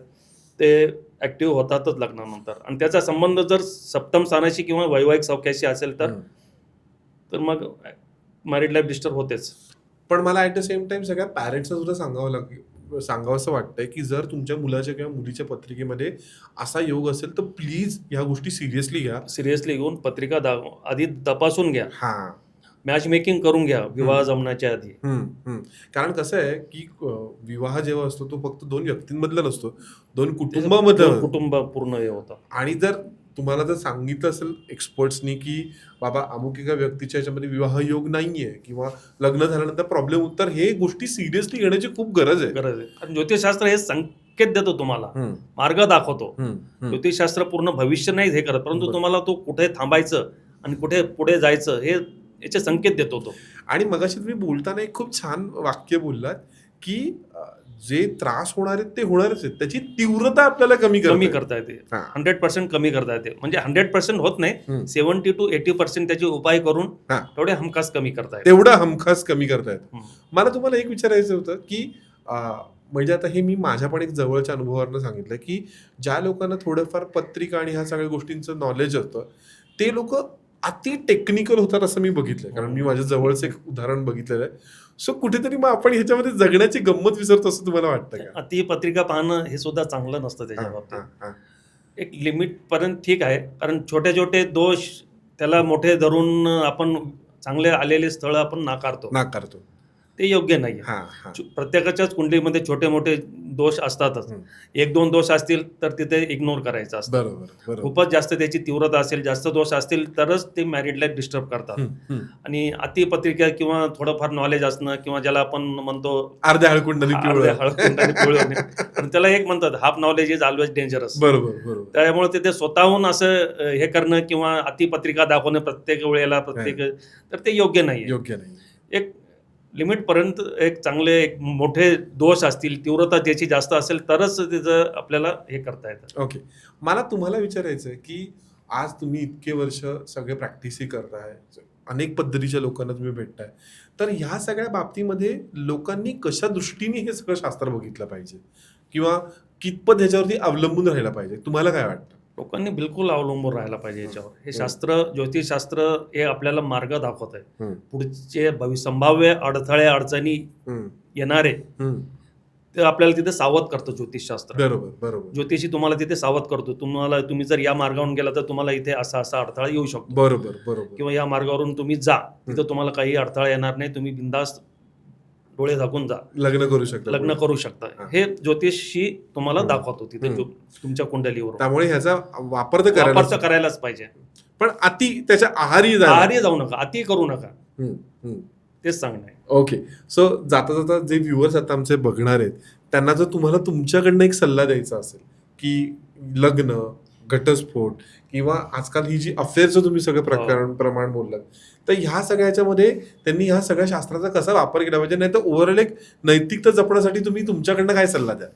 ते ऍक्टिव्ह होतातच लग्नानंतर. आणि त्याचा संबंध जर सप्तम स्थानाशी किंवा वैवाहिक सौख्याशी असेल तर मग मॅरिड लाईफ डिस्टर्ब होतेच. पण मला ऍट द सेम टाइम सगळ्या पॅरेंट्सला सुद्धा सांगावं असं वाटतंय की जर तुमच्या मुलाच्या किंवा मुलीच्या पत्रिकेमध्ये असा योग असेल तर प्लीज ह्या गोष्टी सिरियसली घ्या. सिरियसली घेऊन पत्रिका आधी तपासून घ्या, हा, मॅच मेकिंग करून घ्या विवाह जमण्याच्या आधी. कारण कसं आहे की विवाह जेव्हा असतो तो फक्त दोन व्यक्तींमधला नसतो, दोन कुटुंबामध्ये कुटुंब पूर्ण हे होतं. आणि जर तुम्हाला जर सांगितलं असेल एक्सपर्ट्सनी की बाबा अमुक एका व्यक्तीच्या याच्यामध्ये विवाह योग नाहीये किंवा लग्न झाल्यानंतर प्रॉब्लेम, तर हे गोष्टी सिरियसली घेण्याची खूप गरज आहे. कारण ज्योतिषशास्त्र हे संकेत देतो, तुम्हाला मार्ग दाखवतो. ज्योतिषशास्त्र पूर्ण भविष्य नाही हे करत, परंतु तुम्हाला तो कुठे थांबायचं आणि कुठे पुढे जायचं हे याचे संकेत देतो तो. आणि मगाशी तुम्ही बोलताना एक खूप छान वाक्य बोललात की जे त्रास होणार आहेत ते होणारच आहेत, त्याची तीव्रता आपल्याला कमी करता येते. 100% कमी करता येते. म्हणजे 100% होत नाही, 70 to 80% त्याचे उपाय करून तेवढे हमखास कमी करता येते. तेवढं हमखास कमी करता येतं. मला तुम्हाला एक विचारायचं होतं की म्हणजे आता हे मी माझ्या पण एक जवळच्या अनुभवावरनं सांगितलं की ज्या लोकांना थोडंफार पत्रिका आणि ह्या सगळ्या गोष्टींचं नॉलेज असतं ते लोक अति टेक्निकल होतात असं मी बघितलंय. कारण मी माझ्या जवळचं एक उदाहरण बघितलेलं आहे. सो कुठेतरी मग आपण ह्याच्यामध्ये जगण्याची गंमत विसरतो असं तुम्हाला वाटतं का? अति पत्रिका पाहणं हे सुद्धा चांगलं नसतं. त्याच्या बाबतीत एक लिमिट पर्यंत ठीक आहे, कारण छोटे छोटे दोष त्याला मोठे धरून आपण चांगले आलेले स्थळ आपण नाकारतो, ते योग्य नाही. प्रत्येकाच्याच कुंडलीमध्ये छोटे मोठे दोष असतातच. 1-2 दोष असतील तर तिथे इग्नोर करायचं असतं. बरोबर. खूपच जास्त त्याची तीव्रता असेल, जास्त दोष असतील तरच ते मॅरिड लाईफ डिस्टर्ब करतात. आणि अतिपत्रिका किंवा थोडंफार नॉलेज असणं किंवा ज्याला आपण म्हणतो अर्ध्या हळकुंडाने पिवळं आणि त्याला एक म्हणतात half knowledge is always dangerous. बरोबर. त्यामुळे तिथे स्वतःहून असं हे करणं किंवा अतिपत्रिका दाखवणं प्रत्येक वेळेला तर ते योग्य नाही. एक लिमिट पर्यंत एक चांगले एक मोठे दोष असतील, तीव्रता ज्याची जास्त असेल तरच तिचं आपल्याला हे करता येतं. ओके, मला तुम्हाला विचारायचं आहे की आज तुम्ही इतके वर्ष सगळे प्रॅक्टिसही करताय, अनेक पद्धतीच्या लोकांना तुम्ही भेटताय, तर ह्या सगळ्या बाबतीमध्ये लोकांनी कशा दृष्टीने हे सगळं शास्त्र बघितलं पाहिजे किंवा कितपत ह्याच्यावरती अवलंबून राहायला पाहिजे, तुम्हाला काय वाटतं? लोकांनी बिलकुल अवलंबून राहायला पाहिजे याच्यावर. हे शास्त्र, ज्योतिषशास्त्र हे आपल्याला मार्ग दाखवत आहे. पुढचे संभाव्य अडथळे अडचणी येणारे ते आपल्याला तिथे सावध करतो ज्योतिषशास्त्र. बरोबर. ज्योतिषी तुम्हाला तिथे सावध करतो. तुम्ही जर या मार्गावरून गेला तर तुम्हाला इथे असा अडथळा येऊ शकतो. बरोबर. किंवा या मार्गावरून तुम्ही जा, तिथं तुम्हाला काही अडथळा येणार नाही, तुम्ही बिनधास्त डोळे झाकून जा, लग्न करू शकता. हे ज्योतिषी तुम्हाला दाखवतो तिथे तुमच्या कुंडलीवर. त्यामुळे ह्याचा वापर तर करायलाच पाहिजे, पण अति त्याच्या आहारी जाऊ नका, अति करू नका, तेच सांगणं आहे. ओके, सो जाता जाता जे व्ह्युअर्स आता आमचे बघणार आहेत त्यांना जर तुम्हाला तुमच्याकडनं एक सल्ला द्यायचा असेल की लग्न, घटस्फोट किंवा आजकाल ही जी अफेअरचं तुम्ही सगळं प्रमाण बोललात, तर ह्या सगळ्याच्यामध्ये त्यांनी ह्या सगळ्या शास्त्राचा कसा वापर केला पाहिजे, नाही तर ओव्हरऑल एक नैतिकता जपण्यासाठी तुम्ही तुमच्याकडनं काय सल्ला द्या?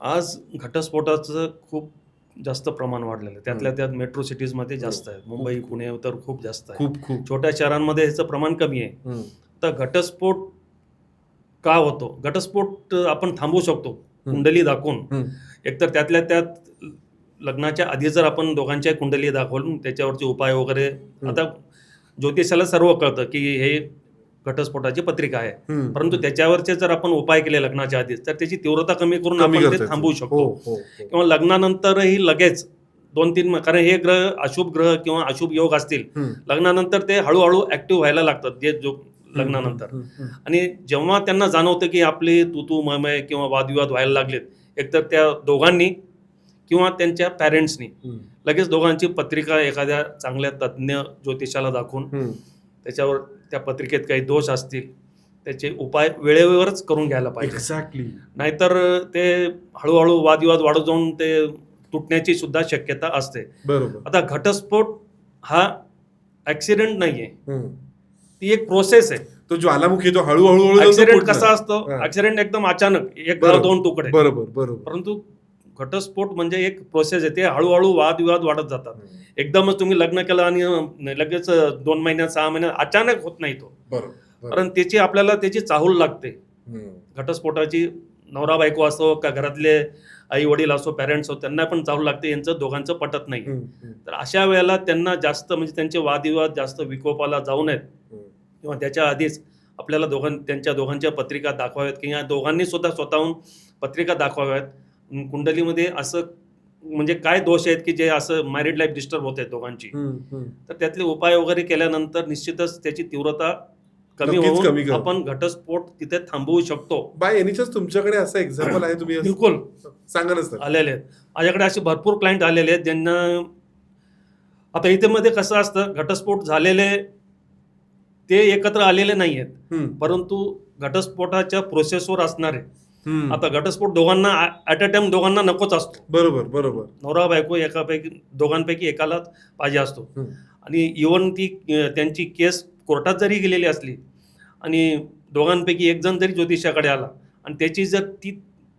आज घटस्फोटाचं खूप जास्त प्रमाण वाढलेलं आहे. त्यातल्या त्यात मेट्रो सिटीजमध्ये जास्त आहे. मुंबई, पुणे तर खूप जास्त आहे. खूप छोट्या शहरांमध्ये ह्याचं प्रमाण कमी आहे. तर घटस्फोट का होतो? घटस्फोट आपण थांबवू शकतो कुंडली दाखवून. एकतर त्यातल्या त्यात लग्नाच्या आधी जर आपण दोघांच्या कुंडली दाखवून त्याच्यावरचे उपाय वगैरे, आता ज्योतिषाला सर्व कळतं की हे घटस्फोटाची पत्रिका आहे. हम्म. परंतु त्याच्यावरचे जर आपण उपाय केले लग्नाच्या आधीच तर त्याची तीव्रता कमी करून कमी आपण करता ते येतं. थांबवू हो, शकतो. हो, हो. किंवा लग्नानंतरही लगेच 2-3 कारण हे ग्रह अशुभ ग्रह किंवा अशुभ योग असतील हम्म. लग्नानंतर ते हळूहळू ऍक्टिव्ह व्हायला लागतात जे जो लग्नानंतर. हम्म, हम्म, आणि जेव्हा त्यांना जाणवतं की आपली तू मय किंवा वादविवाद व्हायला लागलेत, एकतर त्या दोघांनी किंवा त्यांच्या पॅरेंट्सनी हम्म. लगेच दोघांची पत्रिका एखाद्या चांगल्या तज्ज्ञ ज्योतिषाला दाखवून हम्म. त्याच्यावर त्या पत्रिकेत काही दोष असतील त्याचे उपाय वेळेवरच करून घ्यायला पाहिजे. एक्झॅक्टली. नाहीतर ते हळूहळू वादविवाद वाढत जाऊन ते तुटण्याची सुद्धा शक्यता असते. बरोबर. आता घटस्फोट हा ऍक्सिडेंट नाहीये, हम्म. ती एक प्रोसेस आहे. तो ज्वालामुखी तो हळूहळू हळू ऍक्सिडेंट कसा असतो, हा. ऍक्सिडेंट एकदम अचानक एक बरोबर. 2 तुकडे. बरोबर बरोबर. परंतु घटस्फोट म्हणजे एक प्रोसेस आहे, ते हळूहळू वादविवाद वाढत जातात. एकदमच तुम्ही लग्न केलं आणि लगेच 2 महिन्यात 6 महिन्यात अचानक होत नाही तो. बरोबर. कारण त्याची आपल्याला त्याची चाहूल लागते. हम्म. घटस्फोटाची नवरा बायको असो का घरातले आई वडील असो पॅरेंट्स असो त्यांना पण चाहूल लागते, यांचं दोघांचं पटत नाही. हम्म, हम्म, तर अशा वेळेला त्यांना जास्त म्हणजे त्यांचे वादविवाद जास्त विकोपाला जाऊ नयेत हम्म. किंवा त्याच्या आधीच आपल्याला त्यांच्या दोघांच्या पत्रिका दाखवाव्यात किंवा दोघांनी सुद्धा स्वतःहून पत्रिका दाखवाव्यात. कुंडलीमध्ये असं म्हणजे काय दोष आहेत की जे असं मॅरिड लाईफ डिस्टर्ब होत आहेत दोघांची, हम्म, हम्म. तर त्यातले उपाय वगैरे केल्यानंतर निश्चितच त्याची तीव्रता कमी नक्कीच कमी होऊन करू. आपण घटस्फोट तिथे थांबवू शकतो. बाय एनी चान्स तुमच्याकडे असं एक्झाम्पल आहे, तुम्ही बिलकुल सांगा ना सर. आलेले आहेत माझ्याकडे असे भरपूर क्लायंट आलेले आहेत ज्यांना आता इथे मध्ये कसं असतं, घटस्फोट झालेले ते एकत्र आलेले नाही आहेत, हम्म. परंतु घटस्फोटाच्या प्रोसेसवर असणारे. हम्म. आता घटस्फोट दोघांना ॲट अ टाइम दोघांना नकोच असतो. बरोबर बरोबर. नवरा बायको दोघांपैकी एकालाच पाहिजे असतो. हम्म. आणि इव्हन ती त्यांची केस कोर्टात जरी गेलेली असली आणि दोघांपैकी एक जण जरी ज्योतिषाकडे आला आणि त्याची जर ती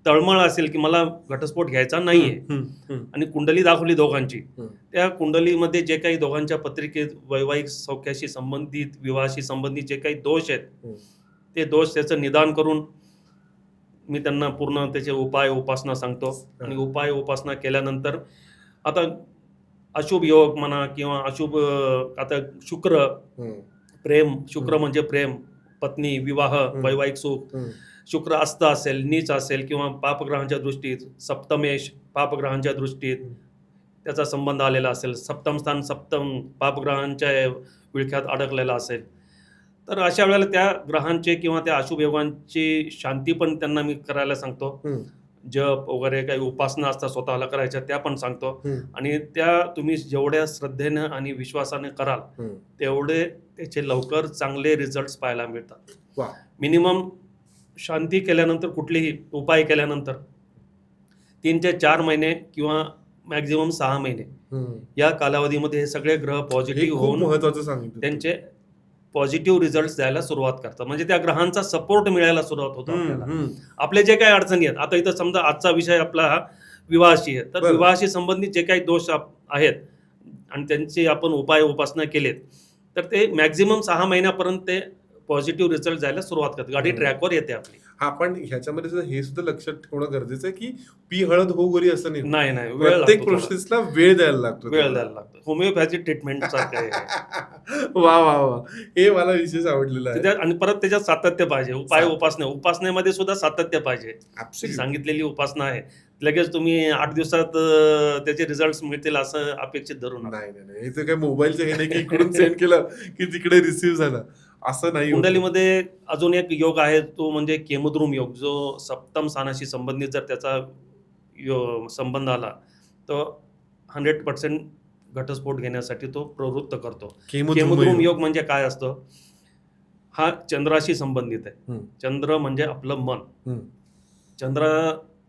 तळमळ असेल की मला घटस्फोट घ्यायचा नाहीये हम्म, हम्म, आणि कुंडली दाखवली दोघांची, हम्म. त्या कुंडलीमध्ये जे काही दोघांच्या पत्रिकेत वैवाहिक सौख्याशी संबंधित विवाहाशी संबंधित जे काही दोष आहेत हम्म. ते दोष त्याचं निदान करून मी त्यांना पूर्ण त्याचे उपाय उपासना सांगतो. आणि उपाय उपासना केल्यानंतर आता अशुभ योग म्हणा किंवा अशुभ आता शुक्र हम्म. प्रेम, शुक्र म्हणजे प्रेम, पत्नी, विवाह, वैवाहिक सुख. हम्म. शुक्र अस्त असेल, नीच असेल किंवा पापग्रहांच्या दृष्टीत, सप्तमेश पापग्रहांच्या दृष्टीत त्याचा संबंध आलेला असेल, सप्तम स्थान सप्तम पापग्रहांच्या विळख्यात अडकलेला असेल, तर अशा वेळेला त्या ग्रहांचे किंवा त्या अशुभ योगांची शांती पण त्यांना मी करायला सांगतो. हम्म. जप वगैरे काही उपासना असतात स्वतःला करायच्या त्या पण सांगतो. हम्म. आणि त्या तुम्ही जेवढ्या श्रद्धेनं आणि विश्वासाने कराल हम्म. तेवढे त्याचे लवकर चांगले रिझल्ट्स पाहायला मिळतात. वा. मिनिमम शांती केल्यानंतर कुठलेही उपाय केल्यानंतर 3 ते 4 महिने किंवा मॅक्झिमम 6 महिने हम्म. या कालावधीमध्ये हे सगळे ग्रह हे पॉझिटिव्ह खूप होऊन महत्वाचं सांगितलं. त्यांचे पॉझिटिव्ह रिझल्ट द्यायला सुरुवात करतात. म्हणजे त्या ग्रहांचा सपोर्ट मिळायला सुरुवात होतो आपल्याला. हम्म. आपले जे काही अडचणी आहेत, आता इथं समजा आजचा विषय आपला हा विवाहाशी आहे, तर बरं. विवाहाशी संबंधित जे काही दोष आहेत आणि त्यांचे आपण उपाय उपासना केलेत तर ते मॅक्झिमम 6 महिन्यापर्यंत ते पॉझिटिव्ह रिझल्ट द्यायला सुरुवात करतात. गाडी ट्रॅकवर येते आपली. हा, पण ह्याच्यामध्ये सुद्धा हे सुद्धा लक्षात ठेवणं गरजेचं आहे की पी हळद हो गोरी असं नाही. नाही वेळ प्रत्येक लागतो थोडा. प्रोसेसला वेळ द्यायला लागतो. वेळ द्यायला लागतो. होमिओपॅथी ट्रीटमेंट सारखं आहे. वा वा वा, हे मला विशेष आवडलेलं आहे. आणि परत त्याच्यात सातत्य पाहिजे. उपाय उपासनेमध्ये सुद्धा सातत्य पाहिजे. Absolutely. सांगितलेली उपासना आहे, लगेच तुम्ही 8 दिवसात त्याचे रिझल्ट मिळतील असं अपेक्षित धरू नका. नाही नाही नाही, हे काय मोबाईलचं हे नाही की इकडून सेंड केलं की तिकडे रिसीव्ह झालं, असं नाही होत. कुंडलीमध्ये अजून एक योग आहे, तो म्हणजे केमुद्रुम योग, जो सप्तम स्थानाशी संबंधित जर त्याचा संबंध आला तर 100% घटस्फोट घेण्यासाठी तो प्रवृत्त करतो. केमुद्रुम योग म्हणजे काय असतं, हा चंद्राशी संबंधित आहे. हम्म. चंद्र म्हणजे आपलं मन. हम्म. चंद्र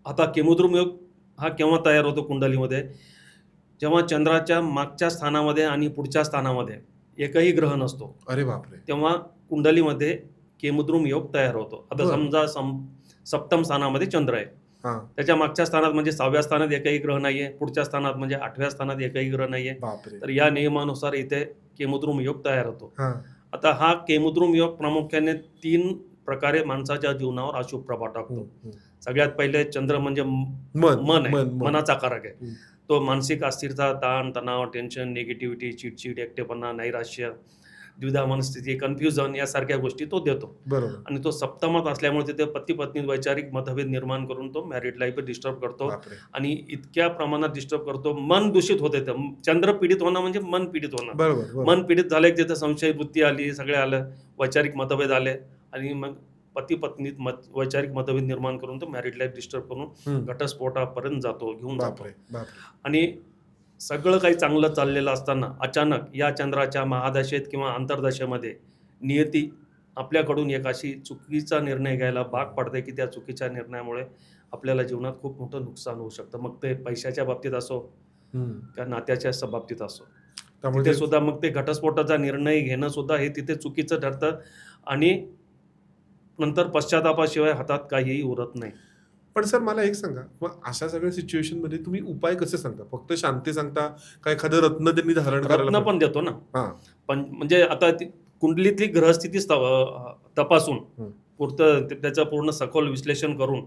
आता केमुद्रुम योग हा केव्हा तयार होतो कुंडलीमध्ये, जेव्हा चंद्राच्या मागच्या स्थानामध्ये आणि पुढच्या स्थानामध्ये एकही ग्रह नसतो. अरे बापरे. तेव्हा कुंडलीमध्ये केमुद्रुम योग तयार होतो. आता समजा सप्तम स्थानामध्ये चंद्र आहे, हा. त्याच्या मागच्या स्थानात म्हणजे 6व्या स्थानात एकही ग्रह नाहीये, पुढच्या स्थानात म्हणजे 8व्या स्थानात एकही ग्रह नाहीये. बापरे. तर या नियमानुसार इथे केमुद्रुम योग तयार होतो. हा. आता हा केमुद्रुम योग प्रामुख्याने 3 प्रकारे माणसाच्या जीवनावर अशुभ प्रभाव टाकतो. सगळ्यात पहिले चंद्र म्हणजे मन आहे, मनाचा कारक आहे. तो मानसिक अस्थिरता, ताण तणाव, टेन्शन, निगेटिव्हिटी, चिडचिड, एकटेपणा, नैराश्य, द्विधा मनस्थिती, कन्फ्युजन यासारख्या गोष्टी तो देतो. बरोबर. आणि तो सप्तमात असल्यामुळे तिथे पती पत्नी वैचारिक मतभेद निर्माण करून तो मॅरिड लाईफ डिस्टर्ब करतो. बापरे. आणि इतक्या प्रमाणात डिस्टर्ब करतो, मन दूषित होते. चंद्र पीडित होणं म्हणजे मन पीडित होणं. बरोबर, बरोबर. मन पीडित झालं की तिथे संशय बुद्धी आली, सगळे आलं, वैचारिक मतभेद आले आणि मग पती पत्नीत वैचारिक मतभेद निर्माण करून तो मॅरिड लाईफ डिस्टर्ब करून घटस्फोटापर्यंत जातो, घेऊन जातो. बापरे, बापरे. आणि सगळं काही चांगलं चाललेलं असताना अचानक या चंद्राच्या महादशेत किंवा अंतर्दशेमध्ये नियती आपल्याकडून एक अशी चुकीचा निर्णय घ्यायला भाग पडते की त्या चुकीच्या निर्णयामुळे आपल्याला जीवनात खूप मोठं नुकसान होऊ शकतं. मग ते पैशाच्या बाबतीत असो किंवा नात्याच्या बाबतीत असो. त्यामुळे तिथे सुद्धा मग ते घटस्फोटाचा निर्णय घेणं सुद्धा हे तिथे चुकीचं ठरतं आणि नंतर पश्चातापाशिवाय हातात काहीही उरत नाही. पण सर मला एक सांगा, मग अशा सगळ्या सिच्युएशन मध्ये तुम्ही उपाय कसे सांगता? फक्त शांती सांगता का एखादं रत्न त्यांनी धारण रत्न करायला? पण देतो ना. हा. पण म्हणजे आता कुंडलीतली ग्रहस्थिती तपासून पुरतं त्याचं पूर्ण सखोल विश्लेषण करून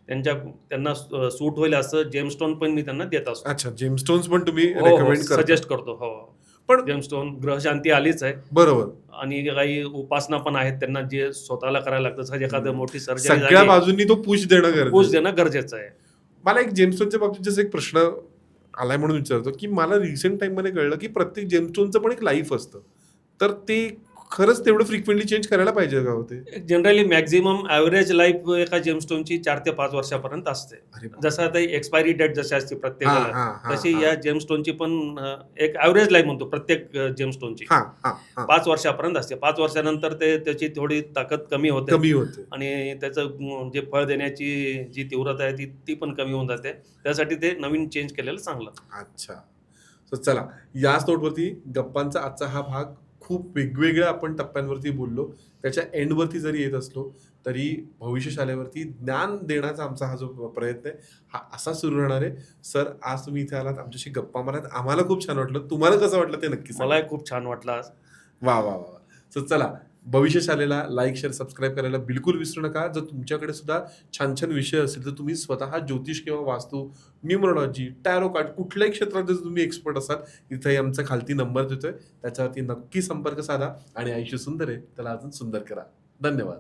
त्यांना सूट होईल असं जेमस्टोन पण मी त्यांना देत असतो. अच्छा, जेमस्टोन्स पण तुम्ही रेकमेंड करता? सजेस्ट करतो. हो. पण जेमस्टोन ग्रहशांती आलीच आहे. बरोबर. आणि काही उपासना पण आहेत त्यांना जे स्वतःला करायला लागतं. जसं एखादं मोठी सर्जरी सगळ्या बाजूंनी तो पुश देणं पुश गरजेचं. देणं गरजेचं आहे. मला एक जेमस्टोनच्या बाबतीत जसं एक प्रश्न आलाय म्हणून विचारतो की मला रिसेंट टाइम मध्ये कळलं की प्रत्येक जेमस्टोनचं पण एक लाईफ असतं, तर ते खरंच तेवढं फ्रिक्वेंटली चेंज करायला पाहिजे का होते? जनरली मॅक्झिमम ॲव्हरेज लाईफ एका जेमस्टोनची 4 ते 5 वर्षापर्यंत असते. अरे बाप. जसं आता एक्सपायरी डेट जशी असते हा, प्रत्येकाला, हा, हा, तशी हा. या जेमस्टोनची पण एक ॲव्हरेज लाईफ म्हणतो प्रत्येक जेमस्टोनची हा, हा, हा. 5 वर्षापर्यंत असते. 5 वर्षानंतर त्याची थोडी ताकद कमी होते कमी होते. आणि त्याचं जे फळ देण्याची जी तीव्रता आहे ती पण कमी होऊन जाते. त्यासाठी ते नवीन चेंज केलेलं चांगलं. अच्छा. सो चला, याच नोटवरती गप्पांचा आजचा हा भाग खूप वेगवेगळ्या आपण टप्प्यांवरती बोललो. त्याच्या एंडवरती जरी येत असलो तरी भविष्यशालेवरती ज्ञान देण्याचा आमचा हा जो प्रयत्न आहे हा असा सुरू राहणार आहे. सर, आज तुम्ही इथे आलात, आमच्याशी गप्पा मारत, आम्हाला खूप छान वाटलं. तुम्हाला कसं वाटलं ते नक्की सांगा. मलाही खूप छान वाटलं आज. वा वा वा. सो चला, भविष्यशालेला लाईक, शेअर, सबस्क्राईब करायला बिलकुल विसरू नका. जर तुमच्याकडे सुद्धा छान छान विषय असेल तर तुम्ही स्वतः ज्योतिष किंवा वास्तू, न्यूमरोलॉजी, टॅरो कार्ड कुठल्याही क्षेत्रात जर तुम्ही एक्सपर्ट असाल, इथे आमचा खालती नंबर देतोय, त्याच्यावरती नक्की संपर्क साधा आणि आयुष्य सुंदर आहे त्याला अजून सुंदर करा. धन्यवाद.